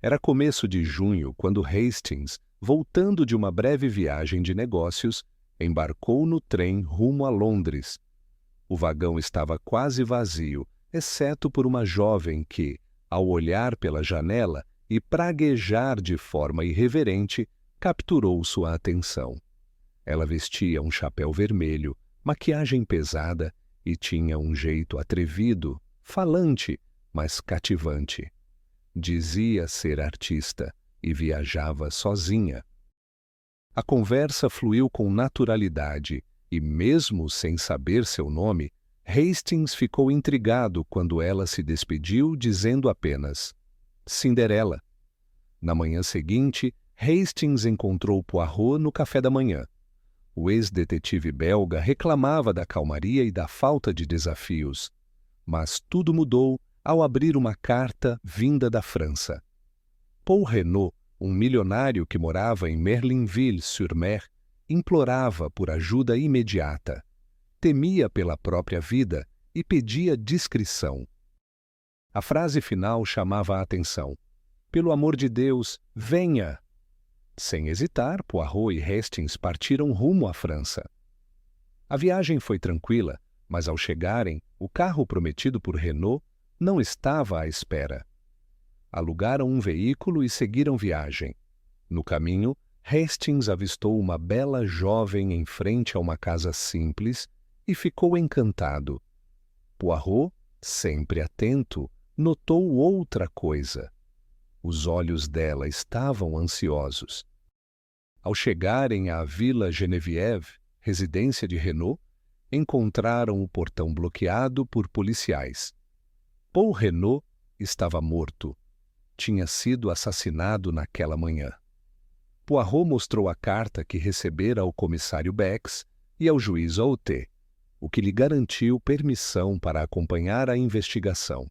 Era começo de junho quando Hastings, voltando de uma breve viagem de negócios, embarcou no trem rumo a Londres. O vagão estava quase vazio, exceto por uma jovem que, ao olhar pela janela e praguejar de forma irreverente, capturou sua atenção. Ela vestia um chapéu vermelho, maquiagem pesada e tinha um jeito atrevido, falante, mas cativante. Dizia ser artista e viajava sozinha. A conversa fluiu com naturalidade e, mesmo sem saber seu nome, Hastings ficou intrigado quando ela se despediu dizendo apenas Cinderela. Na manhã seguinte, Hastings encontrou Poirot no café da manhã. O ex-detetive belga reclamava da calmaria e da falta de desafios. Mas tudo mudou ao abrir uma carta vinda da França. Paul Renaud, um milionário que morava em Merlinville-sur-Mer, implorava por ajuda imediata. Temia pela própria vida e pedia discrição. A frase final chamava a atenção. Pelo amor de Deus, venha! Sem hesitar, Poirot e Hastings partiram rumo à França. A viagem foi tranquila, mas ao chegarem, o carro prometido por Renaud não estava à espera. Alugaram um veículo e seguiram viagem. No caminho, Hastings avistou uma bela jovem em frente a uma casa simples e ficou encantado. Poirot, sempre atento, notou outra coisa. Os olhos dela estavam ansiosos. Ao chegarem à Vila Geneviève, residência de Renaud, encontraram o portão bloqueado por policiais. Paul Renaud estava morto. Tinha sido assassinado naquela manhã. Poirot mostrou a carta que recebera ao comissário Bex e ao juiz Auteuil, o que lhe garantiu permissão para acompanhar a investigação.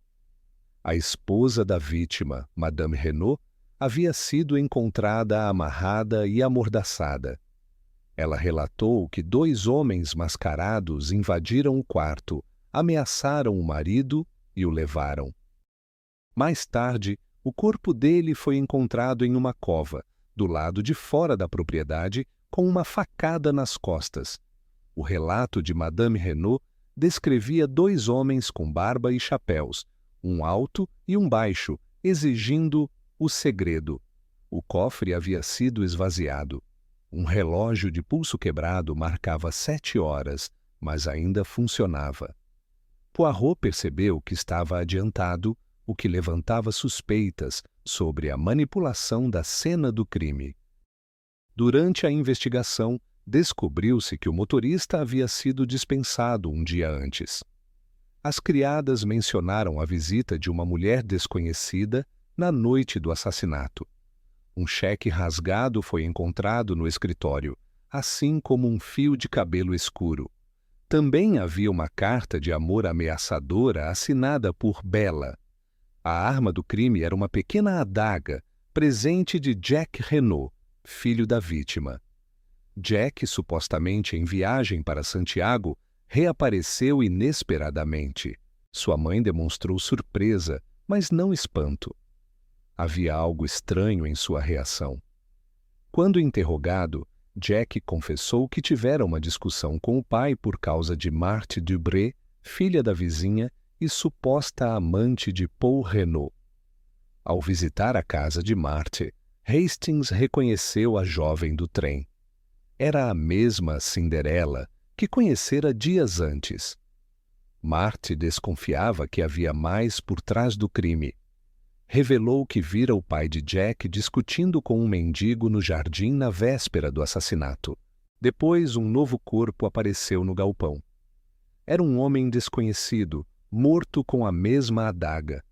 A esposa da vítima, Madame Renaud, havia sido encontrada amarrada e amordaçada. Ela relatou que 2 homens mascarados invadiram o quarto, ameaçaram o marido e o levaram. Mais tarde, o corpo dele foi encontrado em uma cova, do lado de fora da propriedade, com uma facada nas costas. O relato de Madame Renaud descrevia 2 homens com barba e chapéus, um alto e um baixo, exigindo o segredo. O cofre havia sido esvaziado. Um relógio de pulso quebrado marcava 7 horas, mas ainda funcionava. Poirot percebeu que estava adiantado, o que levantava suspeitas sobre a manipulação da cena do crime. Durante a investigação, descobriu-se que o motorista havia sido dispensado um dia antes. As criadas mencionaram a visita de uma mulher desconhecida na noite do assassinato. Um cheque rasgado foi encontrado no escritório, assim como um fio de cabelo escuro. Também havia uma carta de amor ameaçadora assinada por Bella. A arma do crime era uma pequena adaga, presente de Jack Renaud, filho da vítima. Jack, supostamente em viagem para Santiago, reapareceu inesperadamente. Sua mãe demonstrou surpresa, mas não espanto. Havia algo estranho em sua reação. Quando interrogado, Jack confessou que tivera uma discussão com o pai por causa de Marthe Dubré, filha da vizinha e suposta amante de Paul Renaud. Ao visitar a casa de Marthe, Hastings reconheceu a jovem do trem. Era a mesma Cinderela que conhecera dias antes. Marthe desconfiava que havia mais por trás do crime. Revelou que vira o pai de Jack discutindo com um mendigo no jardim na véspera do assassinato. Depois, um novo corpo apareceu no galpão. Era um homem desconhecido, morto com a mesma adaga.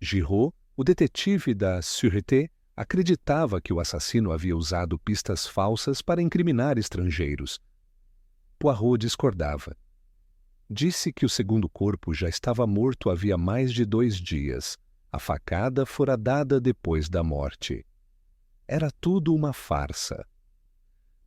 Giraud, o detetive da Sûreté, acreditava que o assassino havia usado pistas falsas para incriminar estrangeiros. Poirot discordava. Disse que o segundo corpo já estava morto havia mais de 2 dias. A facada fora dada depois da morte. Era tudo uma farsa.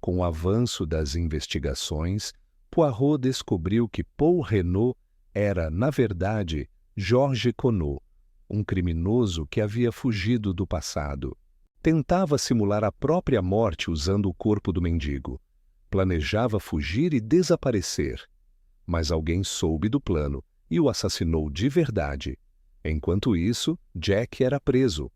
Com o avanço das investigações, Poirot descobriu que Paul Renaud era, na verdade, Georges Conot, um criminoso que havia fugido do passado. Tentava simular a própria morte usando o corpo do mendigo. Planejava fugir e desaparecer. Mas alguém soube do plano e o assassinou de verdade. Enquanto isso, Jack era preso.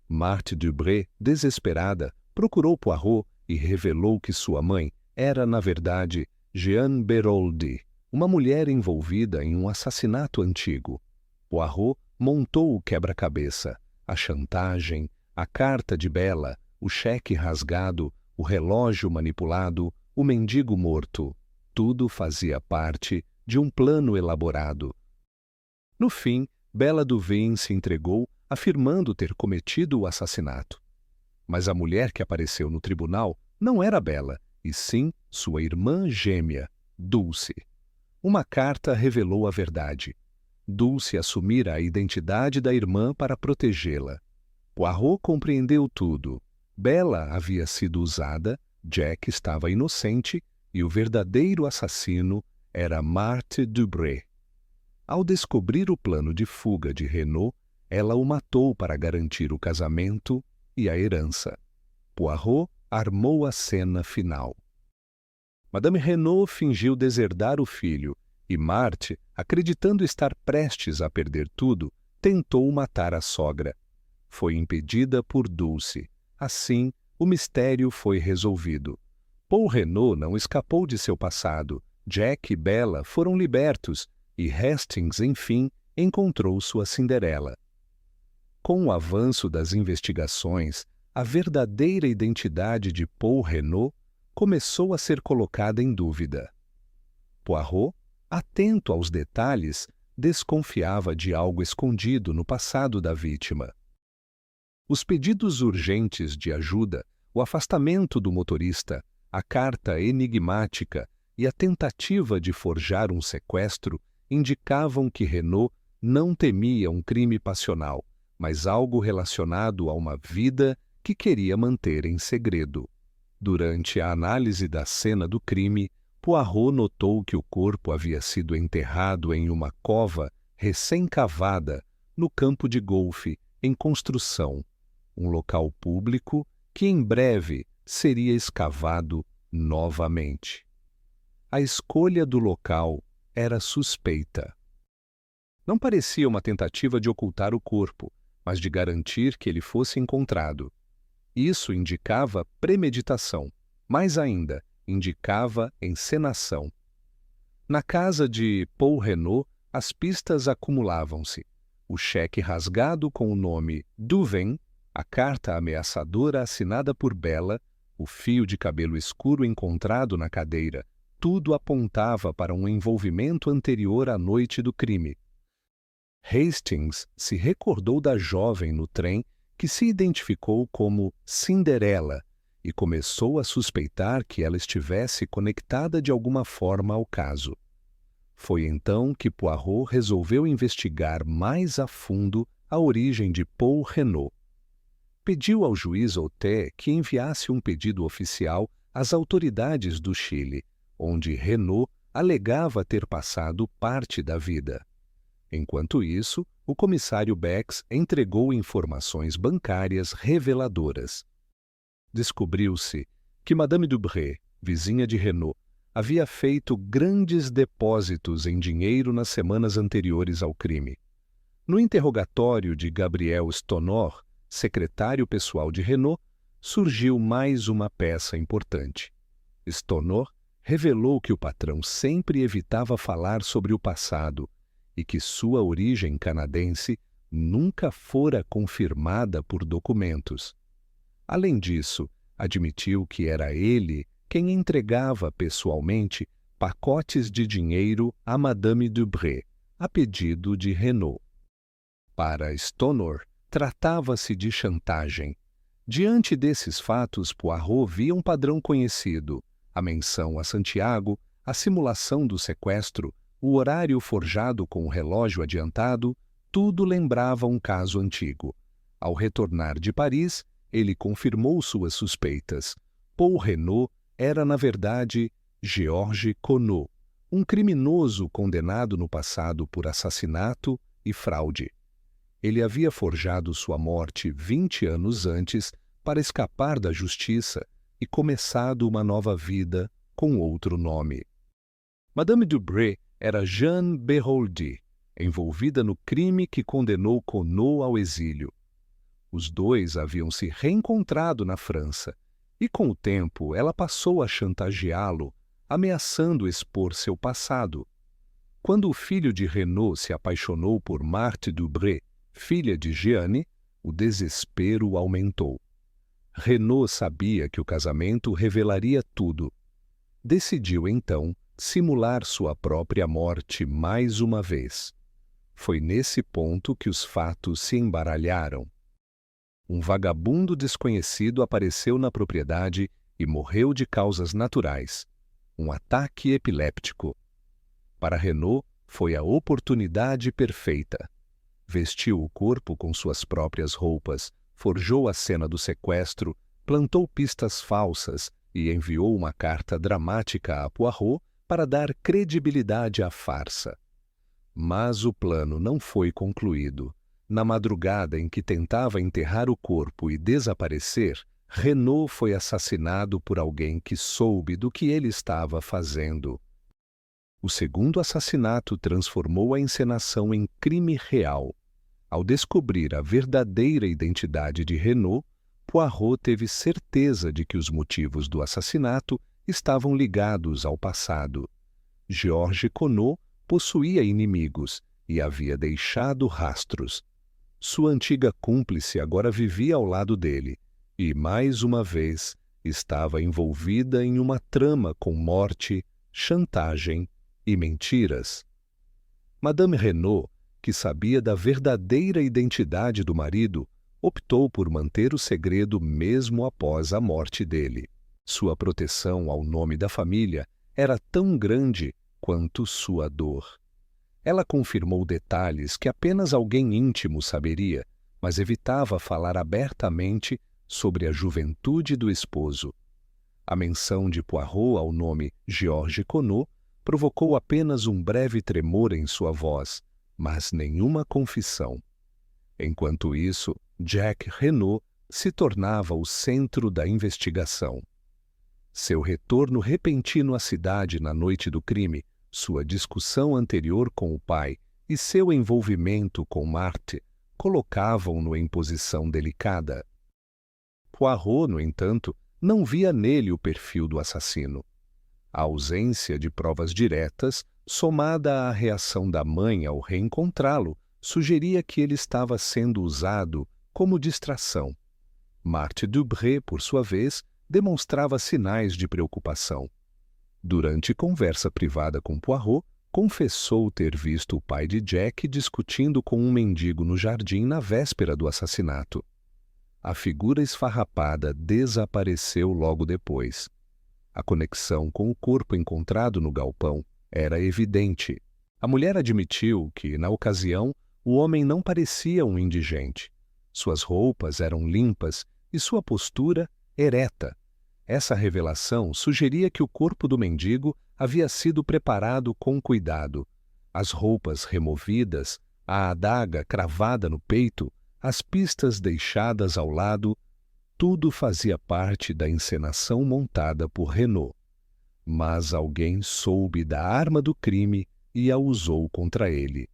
Marthe Dubré, desesperada, procurou Poirot e revelou que sua mãe era, na verdade, Jeanne Beroldy, uma mulher envolvida em um assassinato antigo. Poirot montou o quebra-cabeça, a chantagem, a carta de Bella, o cheque rasgado, o relógio manipulado, o mendigo morto. Tudo fazia parte de um plano elaborado. No fim, Bella Duveen se entregou, afirmando ter cometido o assassinato. Mas a mulher que apareceu no tribunal não era Bella, e sim sua irmã gêmea, Dulce. Uma carta revelou a verdade. Dulce assumira a identidade da irmã para protegê-la. Poirot compreendeu tudo. Bella havia sido usada, Jack estava inocente e o verdadeiro assassino era Marthe Dubré. Ao descobrir o plano de fuga de Renaud, ela o matou para garantir o casamento e a herança. Poirot armou a cena final. Madame Renaud fingiu deserdar o filho e Marthe, acreditando estar prestes a perder tudo, tentou matar a sogra. Foi impedida por Dulce. Assim, o mistério foi resolvido. Paul Renaud não escapou de seu passado. Jack e Bella foram libertos e Hastings, enfim, encontrou sua Cinderela. Com o avanço das investigações, a verdadeira identidade de Paul Renaud começou a ser colocada em dúvida. Poirot, atento aos detalhes, desconfiava de algo escondido no passado da vítima. Os pedidos urgentes de ajuda, o afastamento do motorista, a carta enigmática e a tentativa de forjar um sequestro indicavam que Renaud não temia um crime passional, mas algo relacionado a uma vida que queria manter em segredo. Durante a análise da cena do crime, Poirot notou que o corpo havia sido enterrado em uma cova recém-cavada no campo de golfe em construção, um local público que em breve seria escavado novamente. A escolha do local era suspeita. Não parecia uma tentativa de ocultar o corpo, mas de garantir que ele fosse encontrado. Isso indicava premeditação. Mais ainda, indicava encenação. Na casa de Paul Renaud, as pistas acumulavam-se. O cheque rasgado com o nome Duveen, a carta ameaçadora assinada por Bella, o fio de cabelo escuro encontrado na cadeira, tudo apontava para um envolvimento anterior à noite do crime. Hastings se recordou da jovem no trem que se identificou como Cinderela e começou a suspeitar que ela estivesse conectada de alguma forma ao caso. Foi então que Poirot resolveu investigar mais a fundo a origem de Paul Renaud. Pediu ao juiz Othé que enviasse um pedido oficial às autoridades do Chile, onde Renaud alegava ter passado parte da vida. Enquanto isso, o comissário Bex entregou informações bancárias reveladoras. Descobriu-se que Madame Dubré, vizinha de Renaud, havia feito grandes depósitos em dinheiro nas semanas anteriores ao crime. No interrogatório de Gabriel Stonor, secretário pessoal de Renaud, surgiu mais uma peça importante. Stonor revelou que o patrão sempre evitava falar sobre o passado e que sua origem canadense nunca fora confirmada por documentos. Além disso, admitiu que era ele quem entregava pessoalmente pacotes de dinheiro a Madame Dubré, a pedido de Renaud. Para Stonor, tratava-se de chantagem. Diante desses fatos, Poirot via um padrão conhecido: a menção a Santiago, a simulação do sequestro, o horário forjado com o relógio adiantado, tudo lembrava um caso antigo. Ao retornar de Paris, ele confirmou suas suspeitas. Paul Renaud era, na verdade, Georges Conot, um criminoso condenado no passado por assassinato e fraude. Ele havia forjado sua morte 20 anos antes para escapar da justiça e começado uma nova vida com outro nome. Madame Dubré era Jeanne Beroldy, envolvida no crime que condenou Conot ao exílio. Os dois haviam se reencontrado na França, e com o tempo ela passou a chantageá-lo, ameaçando expor seu passado. Quando o filho de Renaud se apaixonou por Marthe Dubré, filha de Jeanne, o desespero aumentou. Renaud sabia que o casamento revelaria tudo. Decidiu, então, simular sua própria morte mais uma vez. Foi nesse ponto que os fatos se embaralharam. Um vagabundo desconhecido apareceu na propriedade e morreu de causas naturais, um ataque epiléptico. Para Renaud, foi a oportunidade perfeita. Vestiu o corpo com suas próprias roupas, forjou a cena do sequestro, plantou pistas falsas e enviou uma carta dramática a Poirot para dar credibilidade à farsa. Mas o plano não foi concluído. Na madrugada em que tentava enterrar o corpo e desaparecer, Renaud foi assassinado por alguém que soube do que ele estava fazendo. O segundo assassinato transformou a encenação em crime real. Ao descobrir a verdadeira identidade de Renaud, Poirot teve certeza de que os motivos do assassinato estavam ligados ao passado. Georges Conot possuía inimigos e havia deixado rastros. Sua antiga cúmplice agora vivia ao lado dele e, mais uma vez, estava envolvida em uma trama com morte, chantagem e mentiras. Madame Renaud, que sabia da verdadeira identidade do marido, optou por manter o segredo mesmo após a morte dele. Sua proteção ao nome da família era tão grande quanto sua dor. Ela confirmou detalhes que apenas alguém íntimo saberia, mas evitava falar abertamente sobre a juventude do esposo. A menção de Poirot ao nome Georges Conot provocou apenas um breve tremor em sua voz, mas nenhuma confissão. Enquanto isso, Jacques Renaud se tornava o centro da investigação. Seu retorno repentino à cidade na noite do crime, sua discussão anterior com o pai e seu envolvimento com Marthe colocavam-no em posição delicada. Poirot, no entanto, não via nele o perfil do assassino. A ausência de provas diretas, somada à reação da mãe ao reencontrá-lo, sugeria que ele estava sendo usado como distração. Marthe Dubré, por sua vez, demonstrava sinais de preocupação. Durante conversa privada com Poirot, confessou ter visto o pai de Jack discutindo com um mendigo no jardim na véspera do assassinato. A figura esfarrapada desapareceu logo depois. A conexão com o corpo encontrado no galpão era evidente. A mulher admitiu que, na ocasião, o homem não parecia um indigente. Suas roupas eram limpas e sua postura ereta. Essa revelação sugeria que o corpo do mendigo havia sido preparado com cuidado. As roupas removidas, a adaga cravada no peito, as pistas deixadas ao lado, tudo fazia parte da encenação montada por Renaud. Mas alguém soube da arma do crime e a usou contra ele.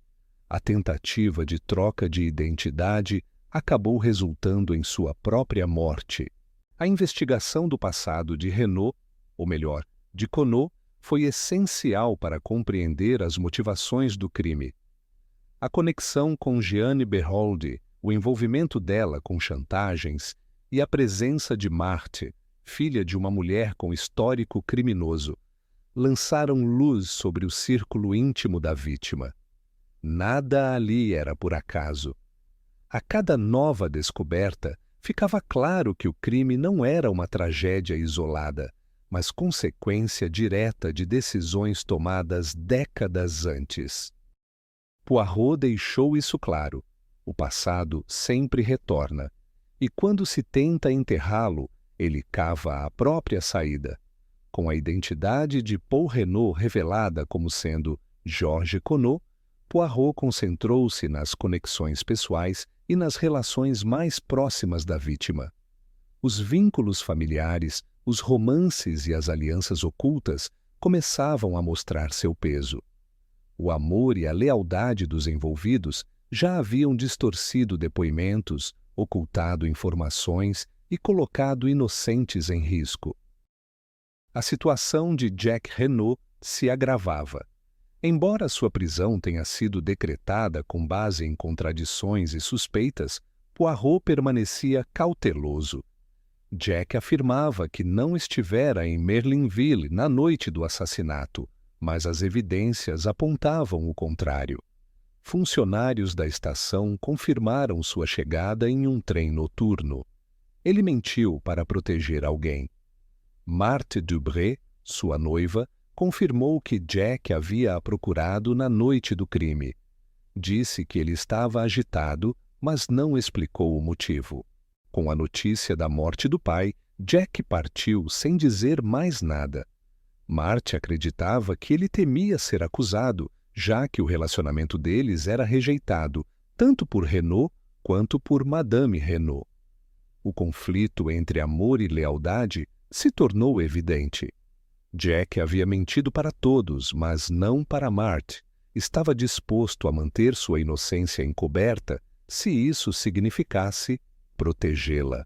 A tentativa de troca de identidade acabou resultando em sua própria morte. A investigação do passado de Renaud, ou melhor, de Conot, foi essencial para compreender as motivações do crime. A conexão com Jeanne Beroldy, o envolvimento dela com chantagens e a presença de Marthe, filha de uma mulher com histórico criminoso, lançaram luz sobre o círculo íntimo da vítima. Nada ali era por acaso. A cada nova descoberta, ficava claro que o crime não era uma tragédia isolada, mas consequência direta de decisões tomadas décadas antes. Poirot deixou isso claro. O passado sempre retorna, e quando se tenta enterrá-lo, ele cava a própria saída. Com a identidade de Paul Renaud revelada como sendo Georges Conot, Poirot concentrou-se nas conexões pessoais e nas relações mais próximas da vítima. Os vínculos familiares, os romances e as alianças ocultas começavam a mostrar seu peso. O amor e a lealdade dos envolvidos já haviam distorcido depoimentos, ocultado informações e colocado inocentes em risco. A situação de Jack Renault se agravava. Embora sua prisão tenha sido decretada com base em contradições e suspeitas, Poirot permanecia cauteloso. Jack afirmava que não estivera em Merlinville na noite do assassinato, mas as evidências apontavam o contrário. Funcionários da estação confirmaram sua chegada em um trem noturno. Ele mentiu para proteger alguém. Marthe Dubré, sua noiva, confirmou que Jack havia a procurado na noite do crime. Disse que ele estava agitado, mas não explicou o motivo. Com a notícia da morte do pai, Jack partiu sem dizer mais nada. Marthe acreditava que ele temia ser acusado, já que o relacionamento deles era rejeitado, tanto por Renault quanto por Madame Renault. O conflito entre amor e lealdade se tornou evidente. Jack havia mentido para todos, mas não para Marthe. Estava disposto a manter sua inocência encoberta se isso significasse protegê-la.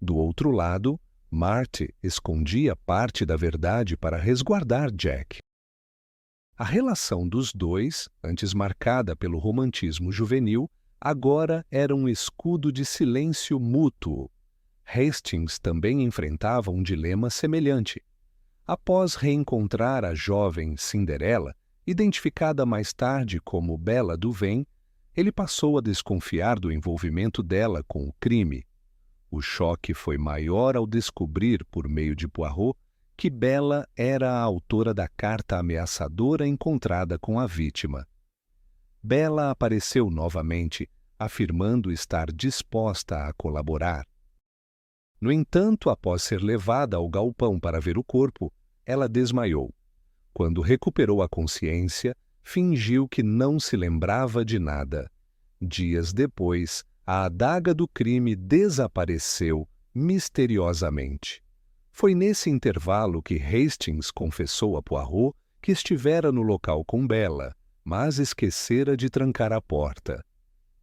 Do outro lado, Marthe escondia parte da verdade para resguardar Jack. A relação dos dois, antes marcada pelo romantismo juvenil, agora era um escudo de silêncio mútuo. Hastings também enfrentava um dilema semelhante. Após reencontrar a jovem Cinderela, identificada mais tarde como Bela Duveen, ele passou a desconfiar do envolvimento dela com o crime. O choque foi maior ao descobrir, por meio de Poirot, que Bela era a autora da carta ameaçadora encontrada com a vítima. Bela apareceu novamente, afirmando estar disposta a colaborar. No entanto, após ser levada ao galpão para ver o corpo, ela desmaiou. Quando recuperou a consciência, fingiu que não se lembrava de nada. Dias depois, a adaga do crime desapareceu misteriosamente. Foi nesse intervalo que Hastings confessou a Poirot que estivera no local com Bela, mas esquecera de trancar a porta.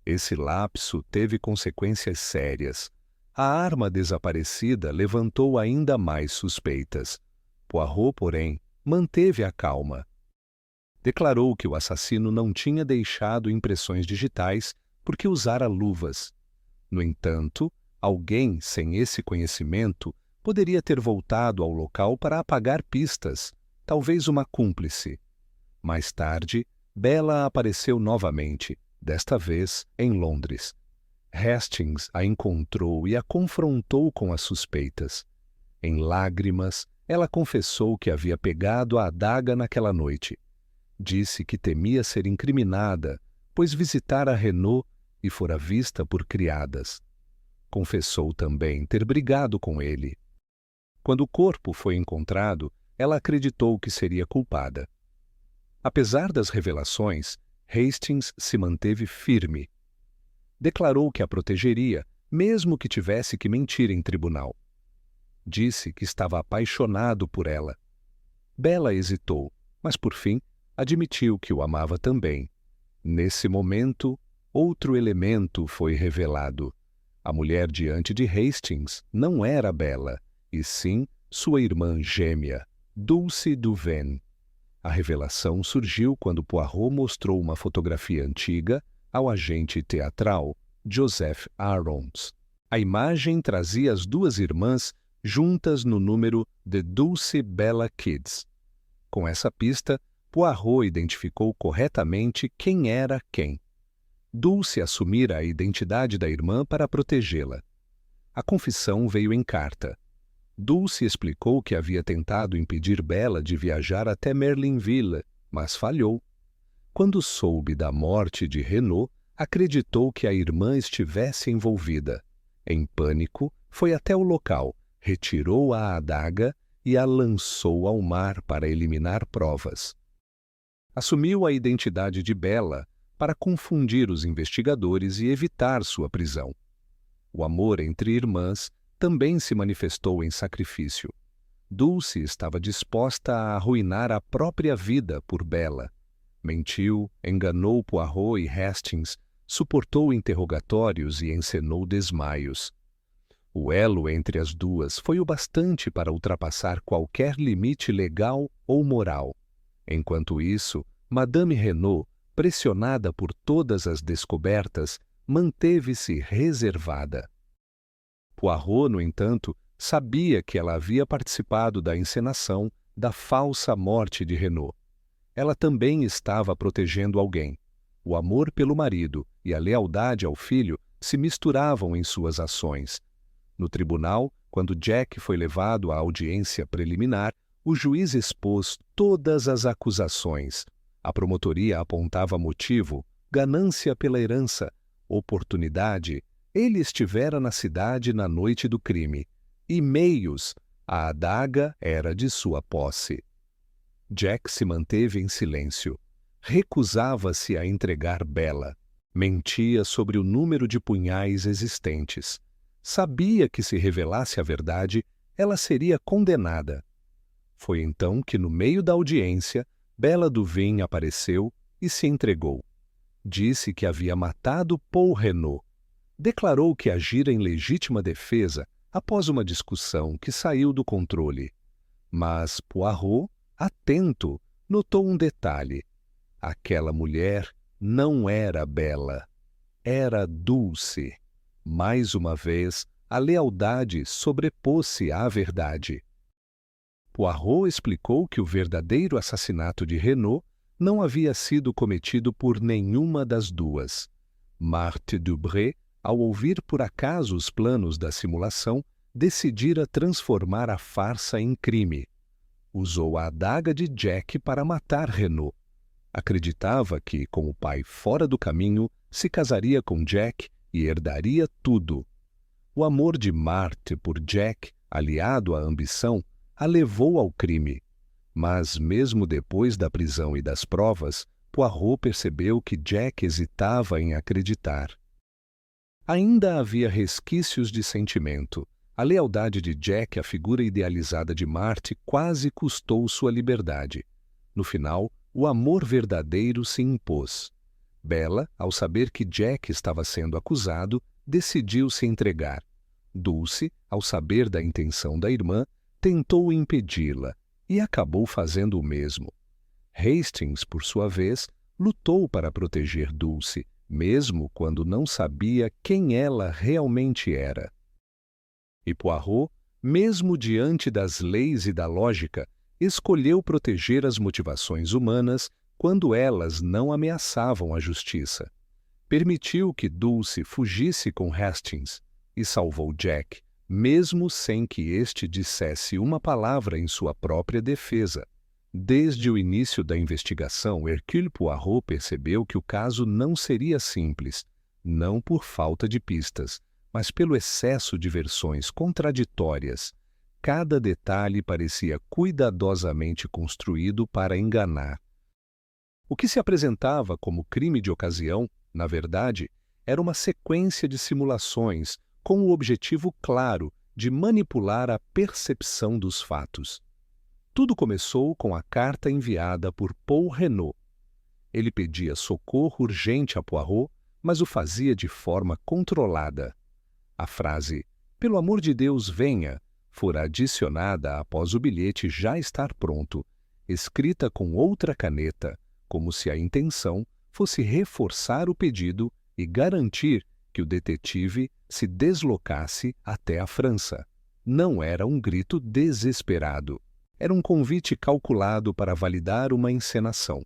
Esse lapso teve consequências sérias. A arma desaparecida levantou ainda mais suspeitas. Poirot, porém, manteve a calma. Declarou que o assassino não tinha deixado impressões digitais porque usara luvas. No entanto, alguém sem esse conhecimento poderia ter voltado ao local para apagar pistas, talvez uma cúmplice. Mais tarde, Bela apareceu novamente, desta vez em Londres. Hastings a encontrou e a confrontou com as suspeitas. Em lágrimas, ela confessou que havia pegado a adaga naquela noite. Disse que temia ser incriminada, pois visitara Renault e fora vista por criadas. Confessou também ter brigado com ele. Quando o corpo foi encontrado, ela acreditou que seria culpada. Apesar das revelações, Hastings se manteve firme. Declarou que a protegeria, mesmo que tivesse que mentir em tribunal. Disse que estava apaixonado por ela. Bela hesitou, mas por fim admitiu que o amava também. Nesse momento, outro elemento foi revelado. A mulher diante de Hastings não era Bela, e sim sua irmã gêmea, Dulce Duveen. A revelação surgiu quando Poirot mostrou uma fotografia antiga ao agente teatral, Joseph Arons. A imagem trazia as duas irmãs juntas no número The Dulce Bella Kids. Com essa pista, Poirot identificou corretamente quem era quem. Dulce assumira a identidade da irmã para protegê-la. A confissão veio em carta. Dulce explicou que havia tentado impedir Bella de viajar até Merlinville, mas falhou. Quando soube da morte de Renault, acreditou que a irmã estivesse envolvida. Em pânico, foi até o local, retirou a adaga e a lançou ao mar para eliminar provas. assumiu a identidade de Bella para confundir os investigadores e evitar sua prisão. O amor entre irmãs também se manifestou em sacrifício. Dulce estava disposta a arruinar a própria vida por Bella. Mentiu, enganou Poirot e Hastings, suportou interrogatórios e encenou desmaios. O elo entre as duas foi o bastante para ultrapassar qualquer limite legal ou moral. Enquanto isso, Madame Renaud, pressionada por todas as descobertas, manteve-se reservada. Poirot, no entanto, sabia que ela havia participado da encenação da falsa morte de Renaud. Ela também estava protegendo alguém. O amor pelo marido e a lealdade ao filho se misturavam em suas ações. No tribunal, quando Jack foi levado à audiência preliminar, o juiz expôs todas as acusações. A promotoria apontava motivo, ganância pela herança, oportunidade. Ele estivera na cidade na noite do crime. E meios, a adaga era de sua posse. Jack se manteve em silêncio. Recusava-se a entregar Bella. Mentia sobre o número de punhais existentes. Sabia que se revelasse a verdade, ela seria condenada. Foi então que, no meio da audiência, Bella Duvin apareceu e se entregou. Disse que havia matado Paul Renaud. Declarou que agira em legítima defesa após uma discussão que saiu do controle. Mas Poirot, atento, notou um detalhe. Aquela mulher não era Bella. Era Dulce. Mais uma vez, a lealdade sobrepôs-se à verdade. Poirot explicou que o verdadeiro assassinato de Renaud não havia sido cometido por nenhuma das duas. Marthe Dubré, ao ouvir por acaso os planos da simulação, decidira transformar a farsa em crime. Usou a adaga de Jack para matar Renaud. Acreditava que, com o pai fora do caminho, se casaria com Jack e herdaria tudo. O amor de Marthe por Jack, aliado à ambição, a levou ao crime. Mas, mesmo depois da prisão e das provas, Poirot percebeu que Jack hesitava em acreditar. Ainda havia resquícios de sentimento. A lealdade de Jack à figura idealizada de Marthe quase custou sua liberdade. No final, o amor verdadeiro se impôs. Bella, ao saber que Jack estava sendo acusado, decidiu se entregar. Dulce, ao saber da intenção da irmã, tentou impedi-la e acabou fazendo o mesmo. Hastings, por sua vez, lutou para proteger Dulce, mesmo quando não sabia quem ela realmente era. E Poirot, mesmo diante das leis e da lógica, escolheu proteger as motivações humanas quando elas não ameaçavam a justiça. Permitiu que Dulce fugisse com Hastings e salvou Jack, mesmo sem que este dissesse uma palavra em sua própria defesa. Desde o início da investigação, Hercule Poirot percebeu que o caso não seria simples, não por falta de pistas, mas pelo excesso de versões contraditórias. Cada detalhe parecia cuidadosamente construído para enganar. O que se apresentava como crime de ocasião, na verdade, era uma sequência de simulações com o objetivo claro de manipular a percepção dos fatos. Tudo começou com a carta enviada por Paul Renaud. Ele pedia socorro urgente a Poirot, mas o fazia de forma controlada. A frase, "Pelo amor de Deus, venha", fora adicionada após o bilhete já estar pronto, escrita com outra caneta, como se a intenção fosse reforçar o pedido e garantir que o detetive se deslocasse até a França. Não era um grito desesperado. Era um convite calculado para validar uma encenação.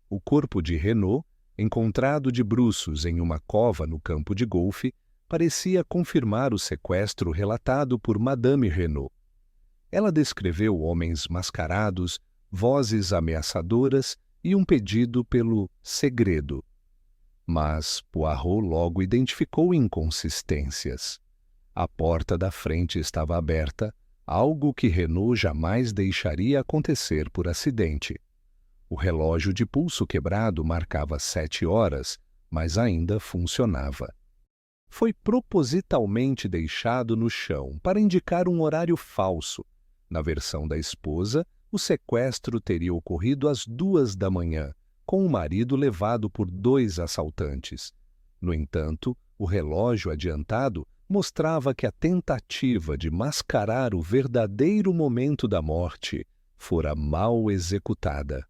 O corpo de Renaud, encontrado de bruços em uma cova no campo de golfe, parecia confirmar o sequestro relatado por Madame Renaud. Ela descreveu homens mascarados, vozes ameaçadoras e um pedido pelo segredo. Mas Poirot logo identificou inconsistências. A porta da frente estava aberta, algo que Renaud jamais deixaria acontecer por acidente. O relógio de pulso quebrado marcava 7 horas, mas ainda funcionava. Foi propositalmente deixado no chão para indicar um horário falso. Na versão da esposa, o sequestro teria ocorrido às 2 da manhã, com o marido levado por 2 assaltantes. No entanto, o relógio adiantado mostrava que a tentativa de mascarar o verdadeiro momento da morte fora mal executada.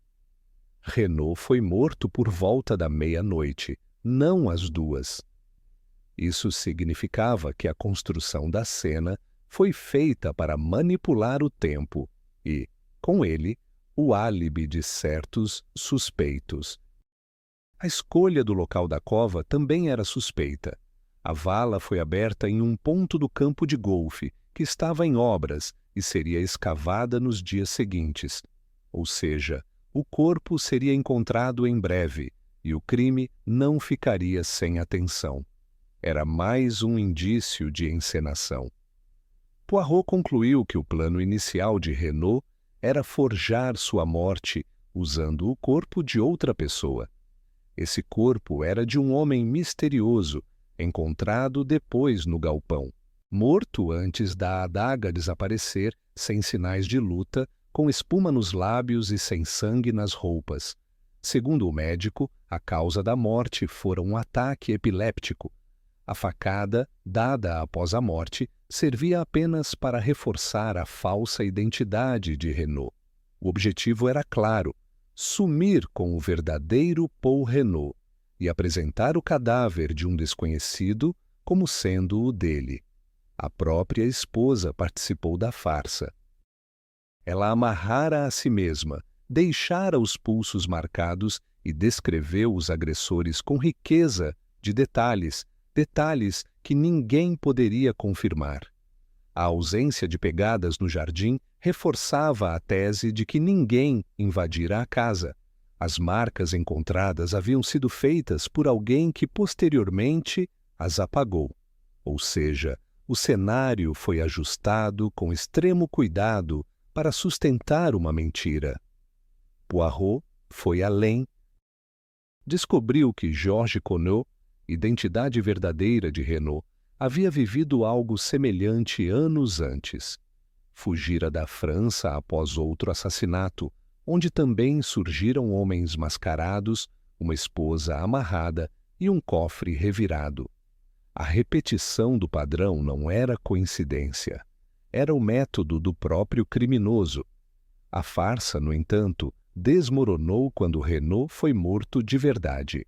Renaud foi morto por volta da meia-noite, não às 2. Isso significava que a construção da cena foi feita para manipular o tempo e, com ele, o álibi de certos suspeitos. A escolha do local da cova também era suspeita. A vala foi aberta em um ponto do campo de golfe, que estava em obras e seria escavada nos dias seguintes. Ou seja, o corpo seria encontrado em breve e o crime não ficaria sem atenção. Era mais um indício de encenação. Poirot concluiu que o plano inicial de Renaud era forjar sua morte usando o corpo de outra pessoa. Esse corpo era de um homem misterioso, encontrado depois no galpão, morto antes da adaga desaparecer, sem sinais de luta, com espuma nos lábios e sem sangue nas roupas. Segundo o médico, a causa da morte fora um ataque epiléptico. A facada, dada após a morte, servia apenas para reforçar a falsa identidade de Renaud. O objetivo era claro: sumir com o verdadeiro Paul Renaud e apresentar o cadáver de um desconhecido como sendo o dele. A própria esposa participou da farsa. Ela amarrara a si mesma, deixara os pulsos marcados e descreveu os agressores com riqueza de detalhes que ninguém poderia confirmar. A ausência de pegadas no jardim reforçava a tese de que ninguém invadira a casa. As marcas encontradas haviam sido feitas por alguém que posteriormente as apagou. Ou seja, o cenário foi ajustado com extremo cuidado para sustentar uma mentira. Poirot foi além. Descobriu que Georges Conneau, identidade verdadeira de Renaud, havia vivido algo semelhante anos antes. Fugira da França após outro assassinato, onde também surgiram homens mascarados, uma esposa amarrada e um cofre revirado. A repetição do padrão não era coincidência. Era o método do próprio criminoso. A farsa, no entanto, desmoronou quando Renaud foi morto de verdade.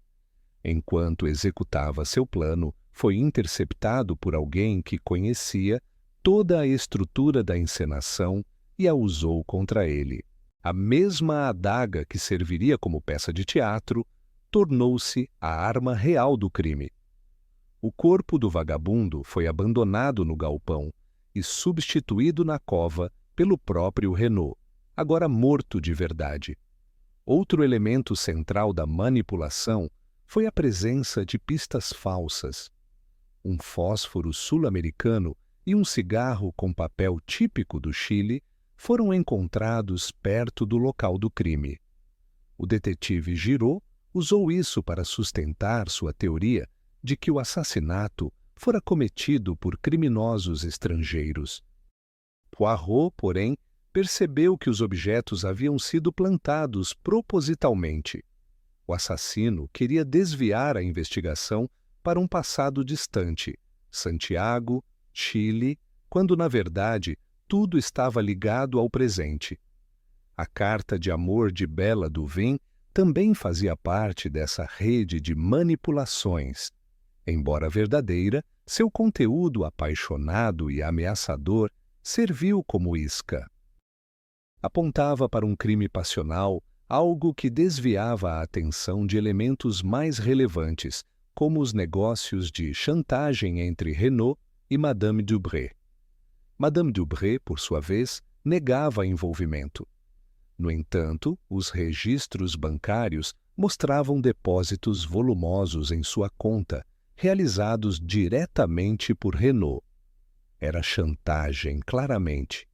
Enquanto executava seu plano, foi interceptado por alguém que conhecia toda a estrutura da encenação e a usou contra ele. A mesma adaga que serviria como peça de teatro tornou-se a arma real do crime. O corpo do vagabundo foi abandonado no galpão e substituído na cova pelo próprio Renaud, agora morto de verdade. Outro elemento central da manipulação foi a presença de pistas falsas. Um fósforo sul-americano e um cigarro com papel típico do Chile foram encontrados perto do local do crime. O detetive Giraud usou isso para sustentar sua teoria de que o assassinato fora cometido por criminosos estrangeiros. Poirot, porém, percebeu que os objetos haviam sido plantados propositalmente. O assassino queria desviar a investigação para um passado distante, Santiago, Chile, quando, na verdade, tudo estava ligado ao presente. A carta de amor de Bela Duvin também fazia parte dessa rede de manipulações. Embora verdadeira, seu conteúdo apaixonado e ameaçador serviu como isca. Apontava para um crime passional, algo que desviava a atenção de elementos mais relevantes, como os negócios de chantagem entre Renaud e Madame Dubré. Madame Dubré, por sua vez, negava envolvimento. No entanto, os registros bancários mostravam depósitos volumosos em sua conta, realizados diretamente por Renaud. Era chantagem, claramente.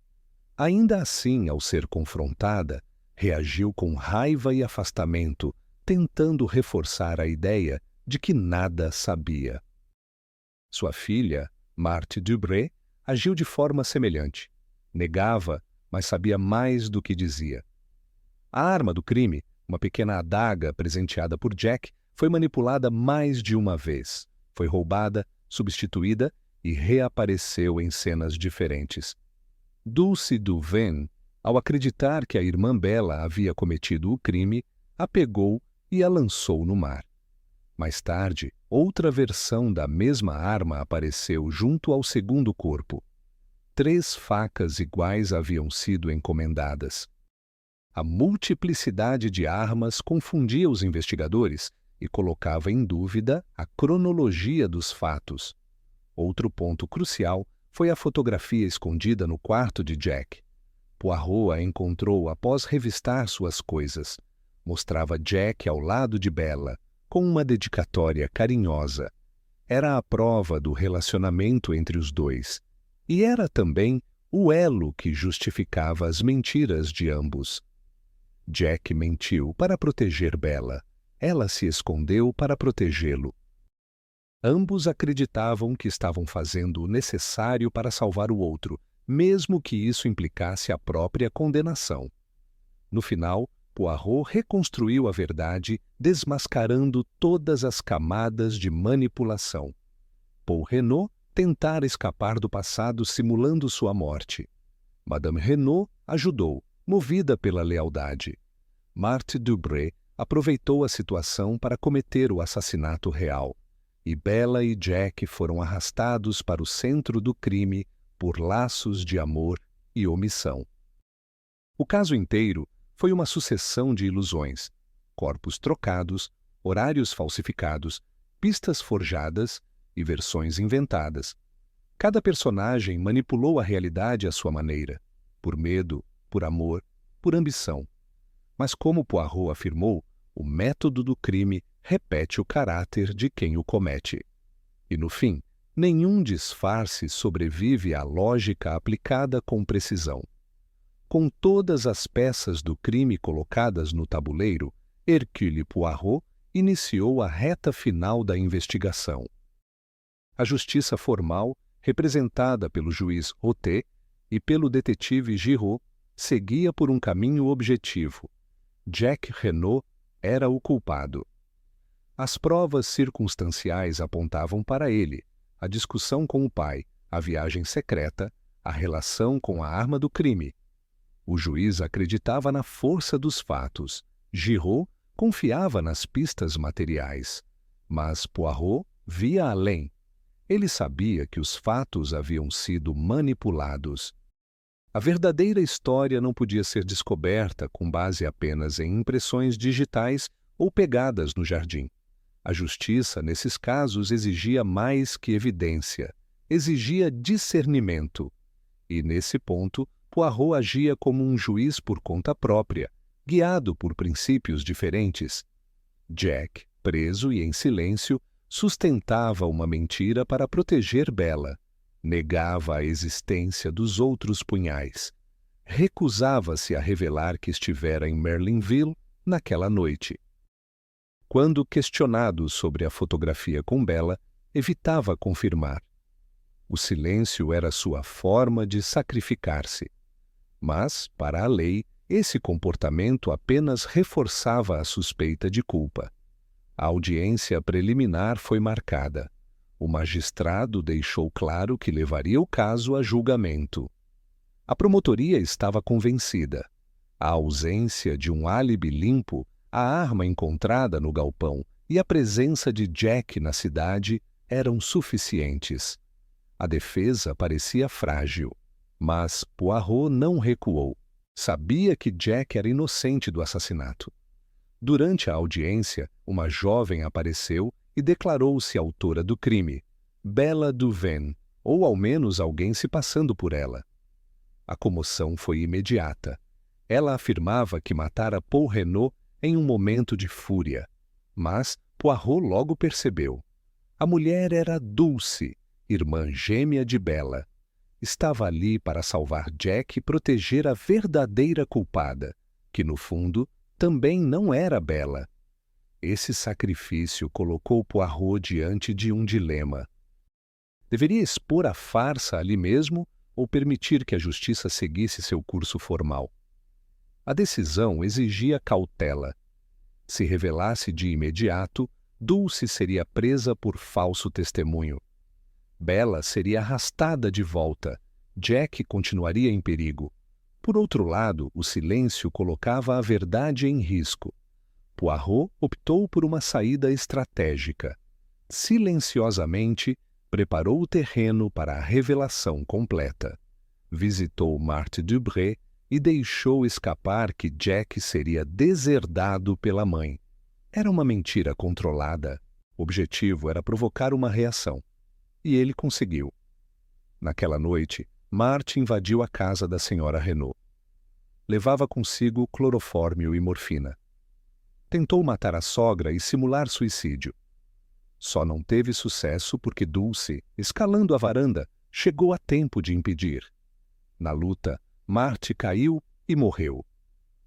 Ainda assim, ao ser confrontada, Reagiu com raiva e afastamento, tentando reforçar a ideia de que nada sabia. Sua filha, Marthe Dubré, agiu de forma semelhante. Negava, mas sabia mais do que dizia. A arma do crime, uma pequena adaga presenteada por Jack, foi manipulada mais de uma vez. Foi roubada, substituída e reapareceu em cenas diferentes. Dulce Duveen, ao acreditar que a irmã Bella havia cometido o crime, a pegou e a lançou no mar. Mais tarde, outra versão da mesma arma apareceu junto ao segundo corpo. 3 facas iguais haviam sido encomendadas. A multiplicidade de armas confundia os investigadores e colocava em dúvida a cronologia dos fatos. Outro ponto crucial foi a fotografia escondida no quarto de Jack. Poirot a encontrou após revistar suas coisas. Mostrava Jack ao lado de Bella, com uma dedicatória carinhosa. Era a prova do relacionamento entre os dois. E era também o elo que justificava as mentiras de ambos. Jack mentiu para proteger Bella. Ela se escondeu para protegê-lo. Ambos acreditavam que estavam fazendo o necessário para salvar o outro, mesmo que isso implicasse a própria condenação. No final, Poirot reconstruiu a verdade, desmascarando todas as camadas de manipulação. Paul Renaud tentara escapar do passado simulando sua morte. Madame Renaud ajudou, movida pela lealdade. Marthe Dubré aproveitou a situação para cometer o assassinato real. E Bella e Jack foram arrastados para o centro do crime por laços de amor e omissão. O caso inteiro foi uma sucessão de ilusões, corpos trocados, horários falsificados, pistas forjadas e versões inventadas. Cada personagem manipulou a realidade à sua maneira, por medo, por amor, por ambição. Mas como Poirot afirmou, o método do crime repete o caráter de quem o comete. E no fim, nenhum disfarce sobrevive à lógica aplicada com precisão. Com todas as peças do crime colocadas no tabuleiro, Hercule Poirot iniciou a reta final da investigação. A justiça formal, representada pelo juiz Rotet e pelo detetive Giraud, seguia por um caminho objetivo. Jack Renaud era o culpado. As provas circunstanciais apontavam para ele, a discussão com o pai, a viagem secreta, a relação com a arma do crime. O juiz acreditava na força dos fatos. Giraud confiava nas pistas materiais. Mas Poirot via além. Ele sabia que os fatos haviam sido manipulados. A verdadeira história não podia ser descoberta com base apenas em impressões digitais ou pegadas no jardim. A justiça, nesses casos, exigia mais que evidência, exigia discernimento. E, nesse ponto, Poirot agia como um juiz por conta própria, guiado por princípios diferentes. Jack, preso e em silêncio, sustentava uma mentira para proteger Bella. Negava a existência dos outros punhais. Recusava-se a revelar que estivera em Merlinville naquela noite. Quando questionado sobre a fotografia com Bella, evitava confirmar. O silêncio era sua forma de sacrificar-se. Mas, para a lei, esse comportamento apenas reforçava a suspeita de culpa. A audiência preliminar foi marcada. O magistrado deixou claro que levaria o caso a julgamento. A promotoria estava convencida. A ausência de um álibi limpo, a arma encontrada no galpão e a presença de Jack na cidade eram suficientes. A defesa parecia frágil, mas Poirot não recuou. Sabia que Jack era inocente do assassinato. Durante a audiência, uma jovem apareceu e declarou-se autora do crime, Bella Duveen, ou ao menos alguém se passando por ela. A comoção foi imediata. Ela afirmava que matara Paul Renaud em um momento de fúria. Mas Poirot logo percebeu. A mulher era Dulce, irmã gêmea de Bella. Estava ali para salvar Jack e proteger a verdadeira culpada, que, no fundo, também não era bela. Esse sacrifício colocou Poirot diante de um dilema. Deveria expor a farsa ali mesmo ou permitir que a justiça seguisse seu curso formal? A decisão exigia cautela. Se revelasse de imediato, Dulce seria presa por falso testemunho. Bella seria arrastada de volta. Jack continuaria em perigo. Por outro lado, o silêncio colocava a verdade em risco. Poirot optou por uma saída estratégica. Silenciosamente, preparou o terreno para a revelação completa. Visitou Marthe Dubré e deixou escapar que Jack seria deserdado pela mãe. Era uma mentira controlada. O objetivo era provocar uma reação. E ele conseguiu. Naquela noite, Marthe invadiu a casa da senhora Renaud. Levava consigo clorofórmio e morfina. Tentou matar a sogra e simular suicídio. Só não teve sucesso porque Dulce, escalando a varanda, chegou a tempo de impedir. Na luta, Marthe caiu e morreu.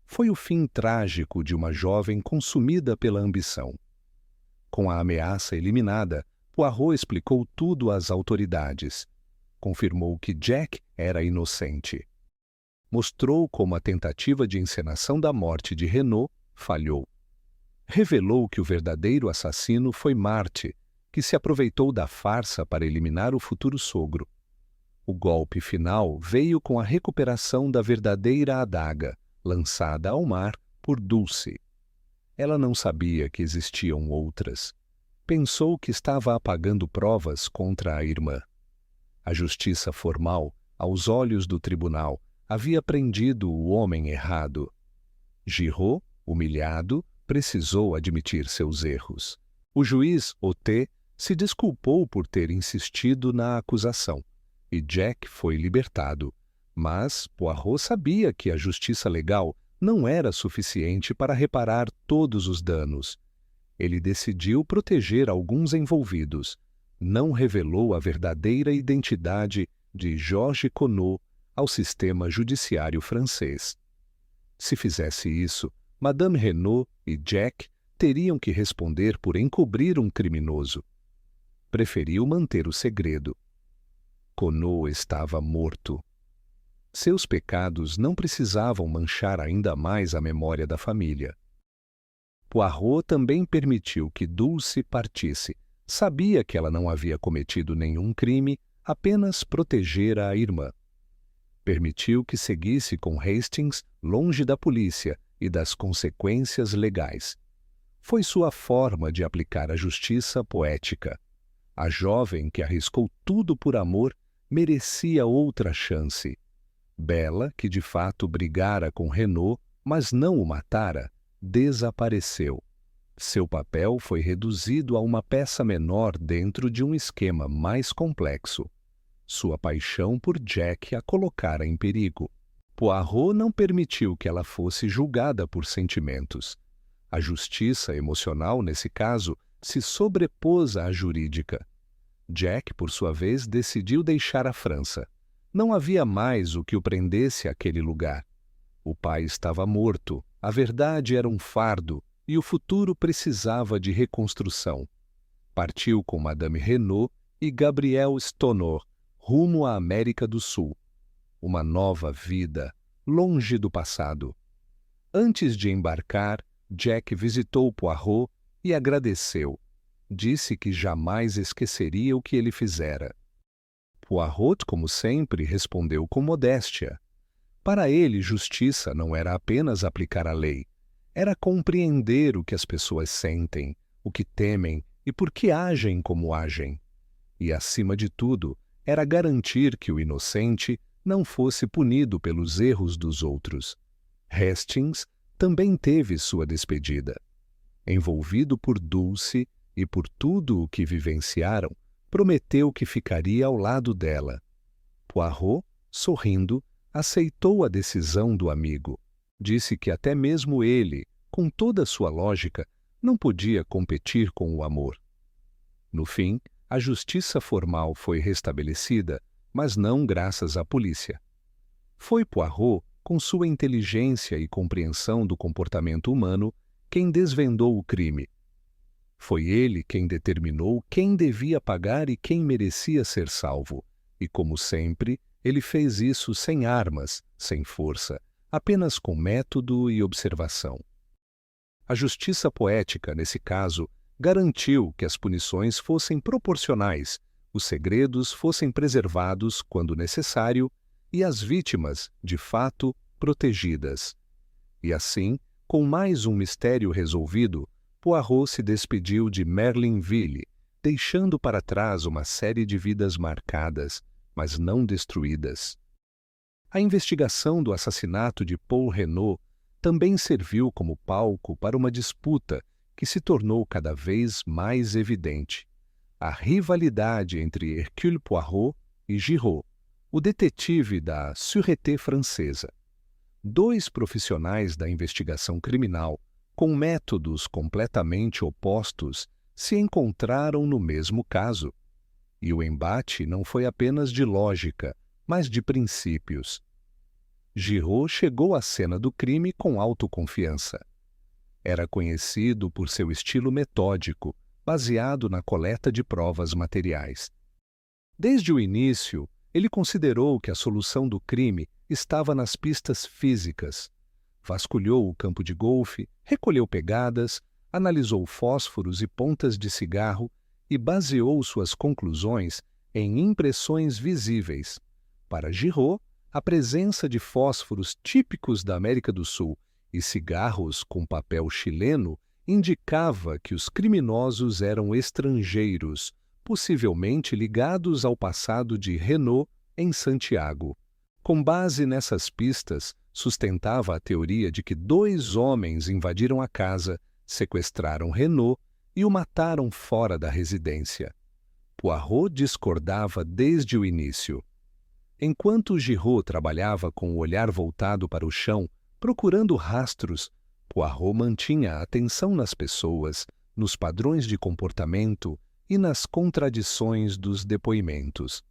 Foi o fim trágico de uma jovem consumida pela ambição. Com a ameaça eliminada, Poirot explicou tudo às autoridades. Confirmou que Jack era inocente. Mostrou como a tentativa de encenação da morte de Renaud falhou. Revelou que o verdadeiro assassino foi Marthe, que se aproveitou da farsa para eliminar o futuro sogro. O golpe final veio com a recuperação da verdadeira adaga, lançada ao mar por Dulce. Ela não sabia que existiam outras. Pensou que estava apagando provas contra a irmã. A justiça formal, aos olhos do tribunal, havia prendido o homem errado. Giraud, humilhado, precisou admitir seus erros. O juiz, Oté, se desculpou por ter insistido na acusação, e Jack foi libertado. Mas Poirot sabia que a justiça legal não era suficiente para reparar todos os danos. Ele decidiu proteger alguns envolvidos. Não revelou a verdadeira identidade de Georges Conot ao sistema judiciário francês. Se fizesse isso, Madame Renaud e Jack teriam que responder por encobrir um criminoso. Preferiu manter o segredo. Conot estava morto. Seus pecados não precisavam manchar ainda mais a memória da família. Poirot também permitiu que Dulce partisse. Sabia que ela não havia cometido nenhum crime, apenas protegera a irmã. Permitiu que seguisse com Hastings longe da polícia e das consequências legais. Foi sua forma de aplicar a justiça poética. A jovem que arriscou tudo por amor merecia outra chance. Bella, que de fato brigara com Renaud, mas não o matara, desapareceu. Seu papel foi reduzido a uma peça menor dentro de um esquema mais complexo. Sua paixão por Jack a colocara em perigo. Poirot não permitiu que ela fosse julgada por sentimentos. A justiça emocional, nesse caso, se sobrepôs à jurídica. Jack, por sua vez, decidiu deixar a França. Não havia mais o que o prendesse àquele lugar. O pai estava morto, a verdade era um fardo e o futuro precisava de reconstrução. Partiu com Madame Renaud e Gabriel Stonor, rumo à América do Sul. Uma nova vida, longe do passado. Antes de embarcar, Jack visitou Poirot e agradeceu. Disse que jamais esqueceria o que ele fizera. Poirot, como sempre, respondeu com modéstia. Para ele, justiça não era apenas aplicar a lei. Era compreender o que as pessoas sentem, o que temem e por que agem como agem. E, acima de tudo, era garantir que o inocente não fosse punido pelos erros dos outros. Hastings também teve sua despedida. Envolvido por Dulce e por tudo o que vivenciaram, prometeu que ficaria ao lado dela. Poirot, sorrindo, aceitou a decisão do amigo. Disse que até mesmo ele, com toda a sua lógica, não podia competir com o amor. No fim, a justiça formal foi restabelecida, mas não graças à polícia. Foi Poirot com sua inteligência e compreensão do comportamento humano, quem desvendou o crime. Foi ele quem determinou quem devia pagar e quem merecia ser salvo. E, como sempre, ele fez isso sem armas, sem força, apenas com método e observação. A justiça poética, nesse caso, garantiu que as punições fossem proporcionais, os segredos fossem preservados quando necessário e as vítimas, de fato, protegidas. E assim, com mais um mistério resolvido, Poirot se despediu de Merlinville, deixando para trás uma série de vidas marcadas, mas não destruídas. A investigação do assassinato de Paul Renaud também serviu como palco para uma disputa que se tornou cada vez mais evidente: a rivalidade entre Hercule Poirot e Giraud, o detetive da Sûreté francesa. Dois profissionais da investigação criminal, com métodos completamente opostos, se encontraram no mesmo caso. E o embate não foi apenas de lógica, mas de princípios. Giraud chegou à cena do crime com autoconfiança. Era conhecido por seu estilo metódico, baseado na coleta de provas materiais. Desde o início, ele considerou que a solução do crime estava nas pistas físicas. Vasculhou o campo de golfe, recolheu pegadas, analisou fósforos e pontas de cigarro e baseou suas conclusões em impressões visíveis. Para Giraud, a presença de fósforos típicos da América do Sul e cigarros com papel chileno indicava que os criminosos eram estrangeiros, possivelmente ligados ao passado de Renaud em Santiago. Com base nessas pistas, sustentava a teoria de que dois homens invadiram a casa, sequestraram Renaud e o mataram fora da residência. Poirot discordava desde o início. Enquanto Giraud trabalhava com o olhar voltado para o chão, procurando rastros, Poirot mantinha a atenção nas pessoas, nos padrões de comportamento e nas contradições dos depoimentos.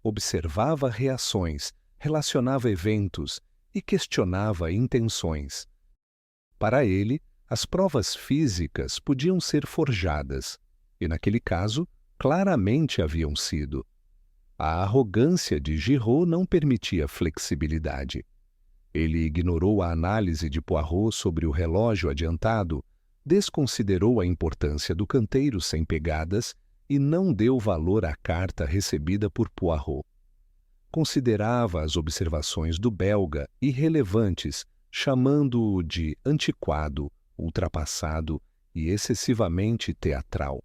Observava reações, relacionava eventos e questionava intenções. Para ele, as provas físicas podiam ser forjadas, e naquele caso, claramente haviam sido. A arrogância de Giraud não permitia flexibilidade. Ele ignorou a análise de Poirot sobre o relógio adiantado, desconsiderou a importância do canteiro sem pegadas e não deu valor à carta recebida por Poirot. Considerava as observações do belga irrelevantes, chamando-o de antiquado, ultrapassado e excessivamente teatral.